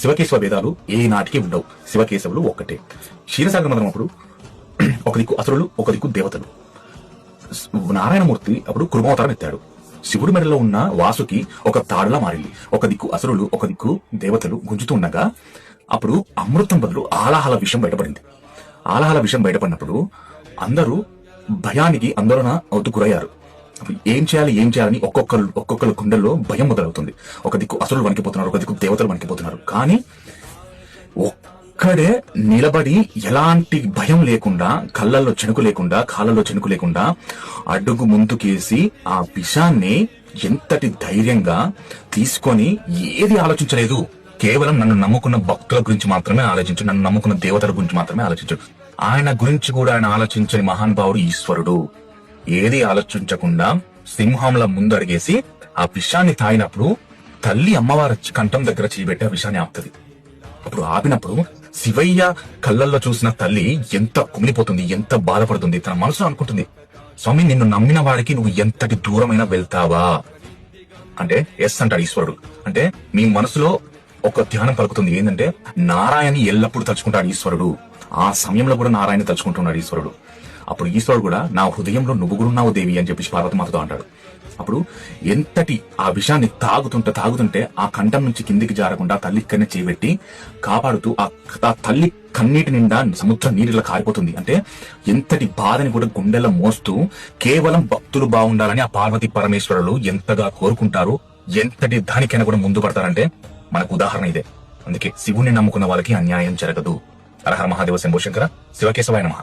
శివకేశవ భేదాలు ఏ నాటికి ఉండవు. శివకేశవులు ఒక్కటే. క్షీరసాగర మదనం అప్పుడు ఒక దిక్కు అసురులు, ఒక దిక్కు దేవతలు. నారాయణమూర్తి అప్పుడు కురుమావతారం ఎత్తాడు. శివుడి మెడలో ఉన్న వాసుకి ఒక తాడులా మారింది. ఒక దిక్కు అసురులు, ఒక దిక్కు దేవతలు గుంజుతూ ఉండగా అప్పుడు అమృతం బదులు ఆలాహల విషయం బయటపడింది. ఆలాహల విషయం బయటపడినప్పుడు అందరూ భయానికి అందరూ అవుతూ గురయ్యారు. ఏం చేయాలని ఒక్కొక్కరు గుండెల్లో భయం మొదలవుతుంది. ఒక దిక్కు అసురులు వణికిపోతున్నారు, ఒక దిక్కు దేవతలు వణికిపోతున్నారు. కానీ ఒక్కడే నిలబడి ఎలాంటి భయం లేకుండా, కళ్ళల్లో చెనుకు లేకుండా, కాళ్ళల్లో చెనుకు లేకుండా అడుగు ముందుకేసి ఆ విషాన్ని ఎంతటి ధైర్యంగా తీసుకొని ఏది ఆలోచించలేదు. కేవలం నన్ను నమ్ముకున్న భక్తుల గురించి మాత్రమే ఆలోచించు, నన్ను నమ్ముకున్న దేవతల గురించి మాత్రమే ఆలోచించు. ఆయన గురించి కూడా ఆయన ఆలోచించని మహానుభావుడు ఈశ్వరుడు. ఏది ఆలోచించకుండా సింహంలా ముందు అడిగేసి ఆ విషాన్ని తాగినప్పుడు తల్లి అమ్మవారి కంఠం దగ్గర చేయబెట్టి ఆ విషాన్ని ఆపుతుంది. అప్పుడు ఆపినప్పుడు శివయ్య కళ్ళల్లో చూసిన తల్లి ఎంత కుమిలిపోతుంది, ఎంత బాధపడుతుంది. తన మనసులో అనుకుంటుంది, స్వామి నిన్ను నమ్మిన వాడికి నువ్వు ఎంతటి దూరమైనా వెళ్తావా అంటే ఎస్ అంటాడు ఈశ్వరుడు. అంటే మీ మనసులో ఒక ధ్యానం పలుకుతుంది, ఏంటంటే నారాయణని ఎల్లప్పుడూ తలుచుకుంటాడు ఈశ్వరుడు. ఆ సమయంలో కూడా నారాయణ తలుచుకుంటున్నాడు ఈశ్వరుడు. అప్పుడు ఈశ్వరుడు కూడా నా హృదయంలో నువ్వు కూడా ఉన్నావు దేవి అని చెప్పేసి పార్వతమాతతో అంటాడు. అప్పుడు ఎంతటి ఆ విషయాన్ని తాగుతుంటే ఆ కంఠం నుంచి కిందికి జారకుండా తల్లి ఇక్కడనే చేయబెట్టి కాపాడుతూ ఆ తల్లి కన్నీటి నిండా సముద్రం నీటిలో కారిపోతుంది. అంటే ఎంతటి బాధని కూడా గుండెల్లో మోస్తూ కేవలం భక్తులు బాగుండాలని ఆ పార్వతీ పరమేశ్వరులు ఎంతగా కోరుకుంటారు, ఎంతటి దానికైనా కూడా ముందు పడతారంటే మనకు ఉదాహరణ ఇదే. అందుకే శివుణ్ణి నమ్ముకున్న వాళ్ళకి అన్యాయం జరగదు. హర హర మహాదేవ శంభో శంకర. శివకేశవాయ నమః.